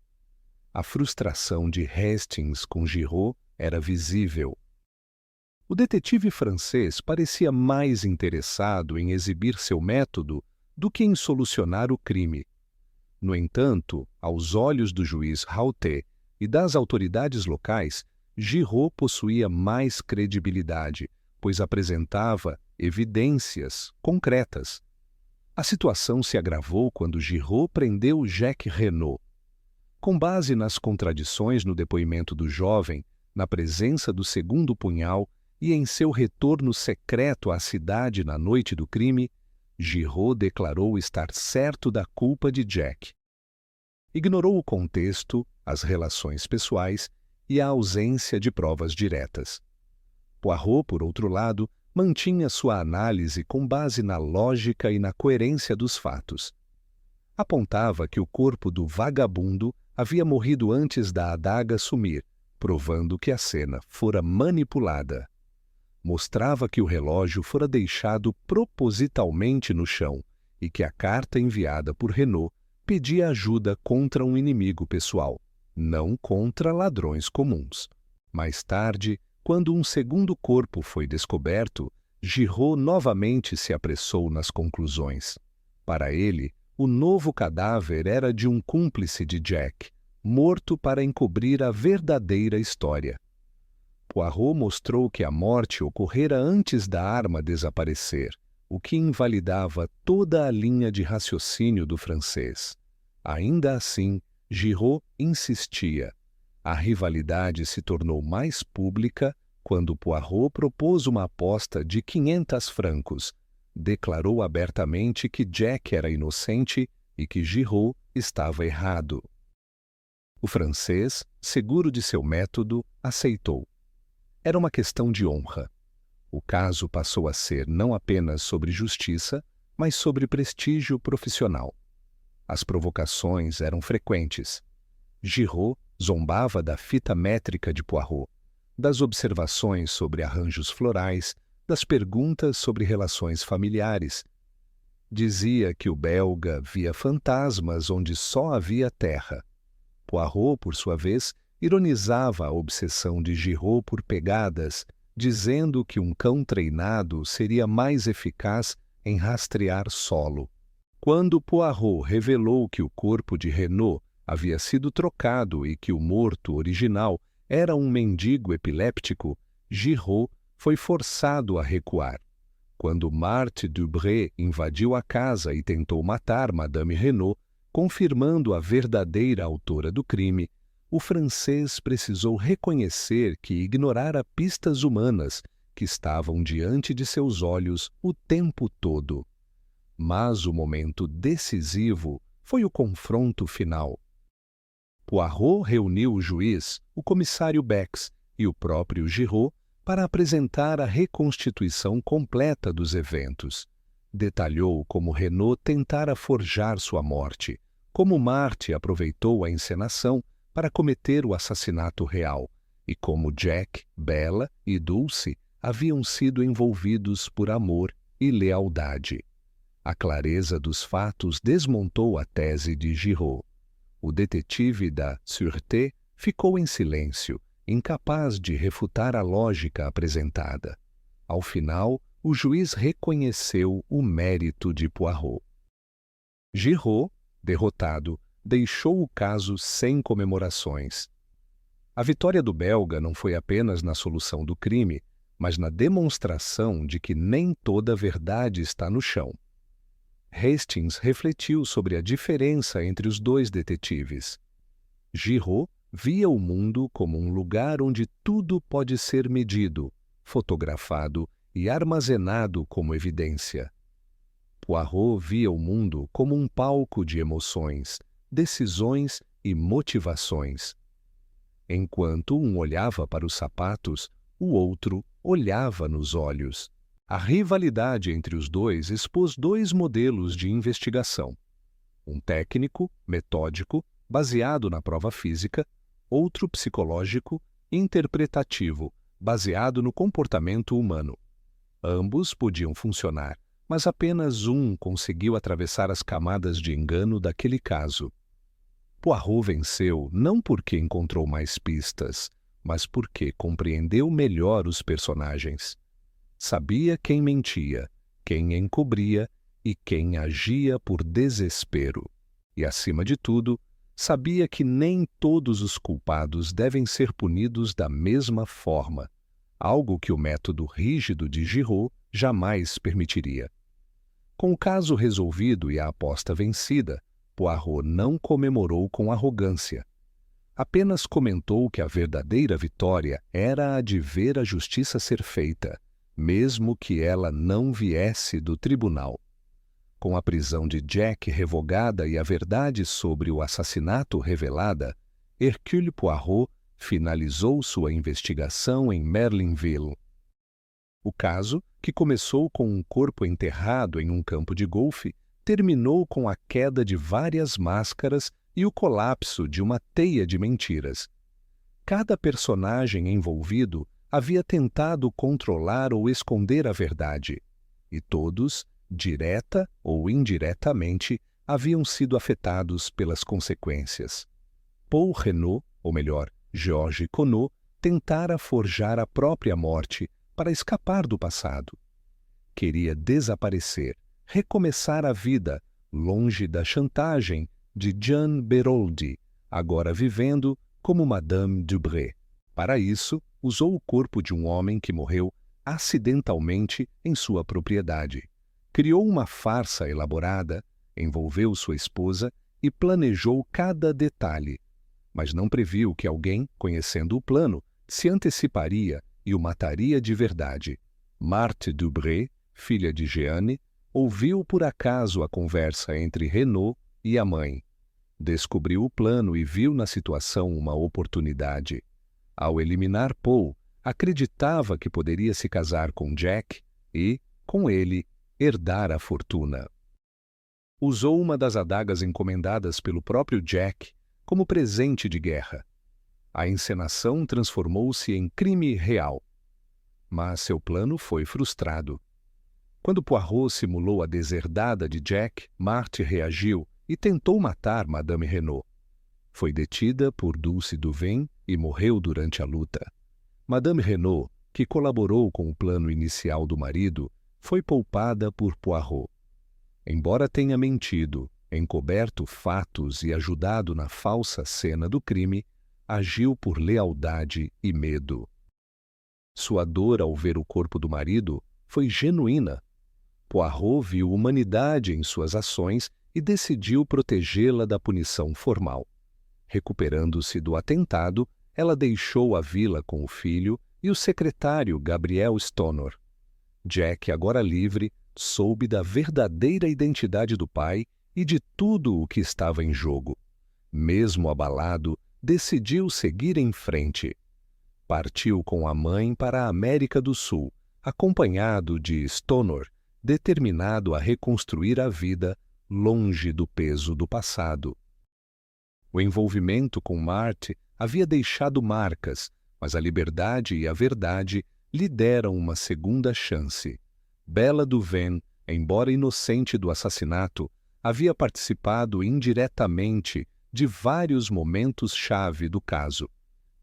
A frustração de Hastings com Giraud era visível. O detetive francês parecia mais interessado em exibir seu método do que em solucionar o crime. No entanto, aos olhos do juiz Raulté e das autoridades locais, Giraud possuía mais credibilidade, pois apresentava evidências concretas. A situação se agravou quando Giraud prendeu Jacques Renaud. Com base nas contradições no depoimento do jovem, na presença do segundo punhal e em seu retorno secreto à cidade na noite do crime, Giraud declarou estar certo da culpa de Jack. Ignorou o contexto, as relações pessoais e a ausência de provas diretas. Poirot, por outro lado, mantinha sua análise com base na lógica e na coerência dos fatos. Apontava que o corpo do vagabundo havia morrido antes da adaga sumir, provando que a cena fora manipulada. Mostrava que o relógio fora deixado propositalmente no chão e que a carta enviada por Renaud pedia ajuda contra um inimigo pessoal, não contra ladrões comuns. Mais tarde, quando um segundo corpo foi descoberto, Giraud novamente se apressou nas conclusões. Para ele, o novo cadáver era de um cúmplice de Jack, morto para encobrir a verdadeira história. Poirot mostrou que a morte ocorrera antes da arma desaparecer, o que invalidava toda a linha de raciocínio do francês. Ainda assim, Giraud insistia. A rivalidade se tornou mais pública quando Poirot propôs uma aposta de 500 francos. Declarou abertamente que Jack era inocente e que Giraud estava errado. O francês, seguro de seu método, aceitou. Era uma questão de honra. O caso passou a ser não apenas sobre justiça, mas sobre prestígio profissional. As provocações eram frequentes. Giraud zombava da fita métrica de Poirot, das observações sobre arranjos florais, das perguntas sobre relações familiares. Dizia que o belga via fantasmas onde só havia terra. Poirot, por sua vez, ironizava a obsessão de Giraud por pegadas, dizendo que um cão treinado seria mais eficaz em rastrear solo. Quando Poirot revelou que o corpo de Renaud havia sido trocado e que o morto original era um mendigo epiléptico, Giraud foi forçado a recuar. Quando Marthe Dubré invadiu a casa e tentou matar Madame Renaud, confirmando a verdadeira autora do crime, o francês precisou reconhecer que ignorara pistas humanas que estavam diante de seus olhos o tempo todo. Mas o momento decisivo foi o confronto final. Poirot reuniu o juiz, o comissário Bex e o próprio Giraud para apresentar a reconstituição completa dos eventos. Detalhou como Renaud tentara forjar sua morte, como Marthe aproveitou a encenação para cometer o assassinato real e como Jack, Bella e Dulce haviam sido envolvidos por amor e lealdade. A clareza dos fatos desmontou a tese de Giraud. O detetive da Sûreté ficou em silêncio, incapaz de refutar a lógica apresentada. Ao final, o juiz reconheceu o mérito de Poirot. Giraud, derrotado, deixou o caso sem comemorações. A vitória do belga não foi apenas na solução do crime, mas na demonstração de que nem toda a verdade está no chão. Hastings refletiu sobre a diferença entre os dois detetives. Giraud via o mundo como um lugar onde tudo pode ser medido, fotografado e armazenado como evidência. Poirot via o mundo como um palco de emoções, decisões e motivações. Enquanto um olhava para os sapatos, o outro olhava nos olhos. A rivalidade entre os dois expôs dois modelos de investigação. Um técnico, metódico, baseado na prova física, outro psicológico, interpretativo, baseado no comportamento humano. Ambos podiam funcionar, mas apenas um conseguiu atravessar as camadas de engano daquele caso. Poirot venceu não porque encontrou mais pistas, mas porque compreendeu melhor os personagens. Sabia quem mentia, quem encobria e quem agia por desespero. E, acima de tudo, sabia que nem todos os culpados devem ser punidos da mesma forma, algo que o método rígido de Giraud jamais permitiria. Com o caso resolvido e a aposta vencida, Poirot não comemorou com arrogância. Apenas comentou que a verdadeira vitória era a de ver a justiça ser feita, mesmo que ela não viesse do tribunal. Com a prisão de Jack revogada e a verdade sobre o assassinato revelada, Hercule Poirot finalizou sua investigação em Merlinville. O caso, que começou com um corpo enterrado em um campo de golfe, terminou com a queda de várias máscaras e o colapso de uma teia de mentiras. Cada personagem envolvido havia tentado controlar ou esconder a verdade, e todos, direta ou indiretamente, haviam sido afetados pelas consequências. Paul Renaud, ou melhor, Georges Conot, tentara forjar a própria morte para escapar do passado. Queria desaparecer, recomeçar a vida, longe da chantagem de Jeanne Beroldy, agora vivendo como Madame Dubré. Para isso, usou o corpo de um homem que morreu acidentalmente em sua propriedade. Criou uma farsa elaborada, envolveu sua esposa e planejou cada detalhe. Mas não previu que alguém, conhecendo o plano, se anteciparia e o mataria de verdade. Marthe Dubré, filha de Jeanne, ouviu por acaso a conversa entre Renaud e a mãe. Descobriu o plano e viu na situação uma oportunidade. Ao eliminar Paul, acreditava que poderia se casar com Jack e, com ele, herdar a fortuna. Usou uma das adagas encomendadas pelo próprio Jack como presente de guerra. A encenação transformou-se em crime real. Mas seu plano foi frustrado. Quando Poirot simulou a deserdada de Jack, Marthe reagiu e tentou matar Madame Renaud. Foi detida por Dulce Duvin e morreu durante a luta. Madame Renaud, que colaborou com o plano inicial do marido, foi poupada por Poirot. Embora tenha mentido, encoberto fatos e ajudado na falsa cena do crime, agiu por lealdade e medo. Sua dor ao ver o corpo do marido foi genuína. Poirot viu humanidade em suas ações e decidiu protegê-la da punição formal. Recuperando-se do atentado, ela deixou a vila com o filho e o secretário Gabriel Stonor. Jack, agora livre, soube da verdadeira identidade do pai e de tudo o que estava em jogo. Mesmo abalado, decidiu seguir em frente. Partiu com a mãe para a América do Sul, acompanhado de Stonor, determinado a reconstruir a vida longe do peso do passado. O envolvimento com Marthe havia deixado marcas, mas a liberdade e a verdade lhe deram uma segunda chance. Bella Duvin, embora inocente do assassinato, havia participado indiretamente de vários momentos-chave do caso.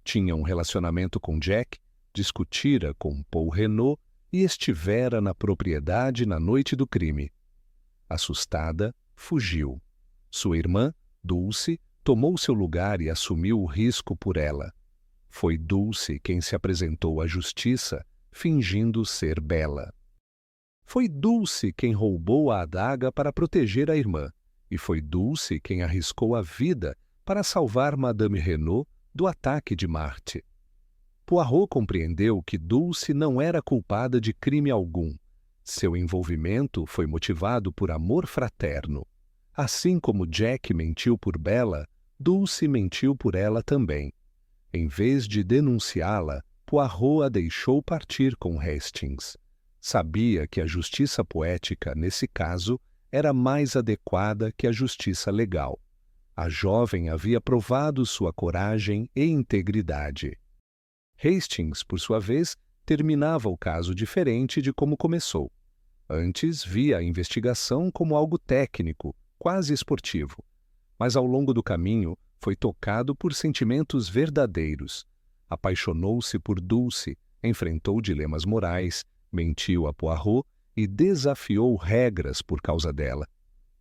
Tinha um relacionamento com Jack, discutira com Paul Renaud e estivera na propriedade na noite do crime. Assustada, fugiu. Sua irmã, Dulce, tomou seu lugar e assumiu o risco por ela. Foi Dulce quem se apresentou à justiça, fingindo ser Bella. Foi Dulce quem roubou a adaga para proteger a irmã, e foi Dulce quem arriscou a vida para salvar Madame Renaud do ataque de Marthe. Poirot compreendeu que Dulce não era culpada de crime algum. Seu envolvimento foi motivado por amor fraterno. Assim como Jack mentiu por Bella, Dulce mentiu por ela também. Em vez de denunciá-la, Poirot a deixou partir com Hastings. Sabia que a justiça poética, nesse caso, era mais adequada que a justiça legal. A jovem havia provado sua coragem e integridade. Hastings, por sua vez, terminava o caso diferente de como começou. Antes via a investigação como algo técnico, quase esportivo. Mas ao longo do caminho foi tocado por sentimentos verdadeiros. Apaixonou-se por Dulce, enfrentou dilemas morais, mentiu a Poirot e desafiou regras por causa dela.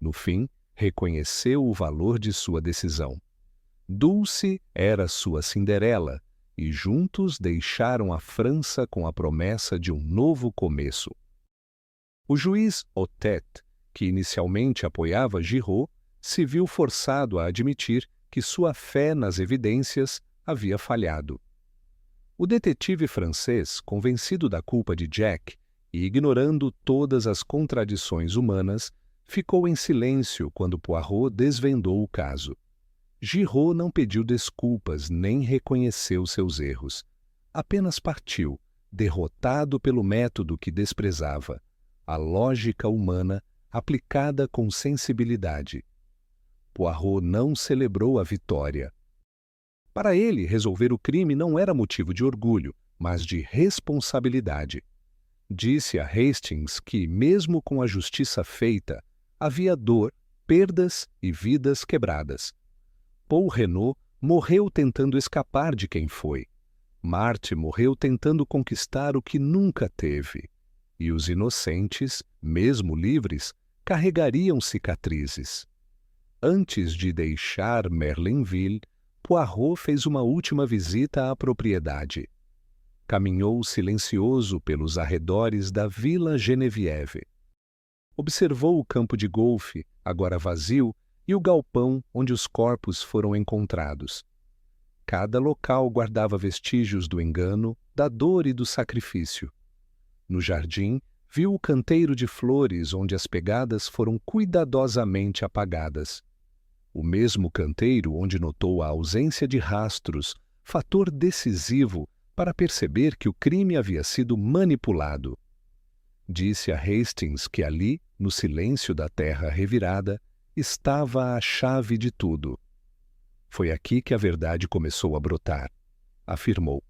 No fim, reconheceu o valor de sua decisão. Dulce era sua Cinderela, e juntos deixaram a França com a promessa de um novo começo. O juiz Otet, que inicialmente apoiava Giraud, se viu forçado a admitir que sua fé nas evidências havia falhado. O detetive francês, convencido da culpa de Jack e ignorando todas as contradições humanas, ficou em silêncio quando Poirot desvendou o caso. Giraud não pediu desculpas nem reconheceu seus erros. Apenas partiu, derrotado pelo método que desprezava, a lógica humana aplicada com sensibilidade. Poirot não celebrou a vitória. Para ele, resolver o crime não era motivo de orgulho, mas de responsabilidade. Disse a Hastings que, mesmo com a justiça feita, havia dor, perdas e vidas quebradas. Paul Renaud morreu tentando escapar de quem foi. Marthe morreu tentando conquistar o que nunca teve. E os inocentes, mesmo livres, carregariam cicatrizes. Antes de deixar Merlinville, Poirot fez uma última visita à propriedade. Caminhou silencioso pelos arredores da Vila Geneviève. Observou o campo de golfe, agora vazio, e o galpão onde os corpos foram encontrados. Cada local guardava vestígios do engano, da dor e do sacrifício. No jardim, viu o canteiro de flores onde as pegadas foram cuidadosamente apagadas. O mesmo canteiro onde notou a ausência de rastros, fator decisivo para perceber que o crime havia sido manipulado. Disse a Hastings que ali, no silêncio da terra revirada, estava a chave de tudo. Foi aqui que a verdade começou a brotar, afirmou.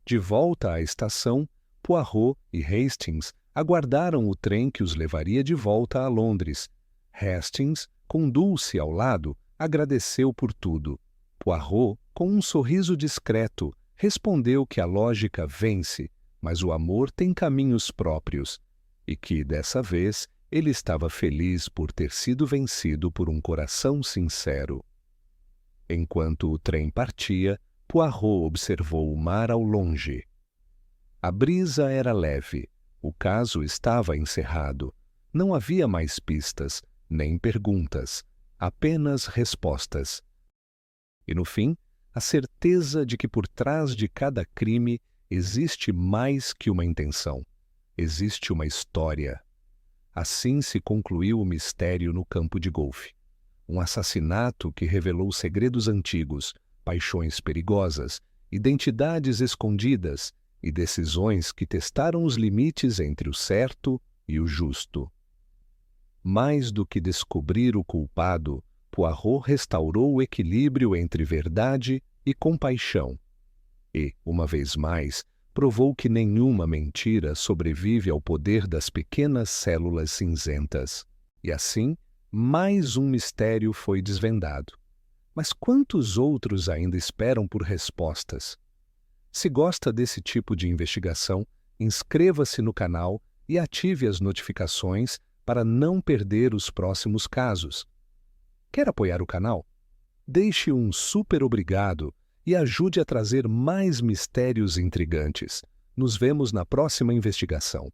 De volta à estação, Poirot e Hastings aguardaram o trem que os levaria de volta a Londres. Hastings, com Dulce ao lado, agradeceu por tudo. Poirot, com um sorriso discreto, respondeu que a lógica vence, mas o amor tem caminhos próprios, e que, dessa vez, ele estava feliz por ter sido vencido por um coração sincero. Enquanto o trem partia, Poirot observou o mar ao longe. A brisa era leve, o caso estava encerrado. Não havia mais pistas, nem perguntas, apenas respostas. E no fim, a certeza de que por trás de cada crime existe mais que uma intenção. Existe uma história. Assim se concluiu o mistério no campo de golfe. Um assassinato que revelou segredos antigos, paixões perigosas, identidades escondidas e decisões que testaram os limites entre o certo e o justo. Mais do que descobrir o culpado, Poirot restaurou o equilíbrio entre verdade e compaixão. E, uma vez mais, provou que nenhuma mentira sobrevive ao poder das pequenas células cinzentas. E assim, mais um mistério foi desvendado. Mas quantos outros ainda esperam por respostas? Se gosta desse tipo de investigação, inscreva-se no canal e ative as notificações para não perder os próximos casos. Quer apoiar o canal? Deixe um super obrigado e ajude a trazer mais mistérios intrigantes. Nos vemos na próxima investigação.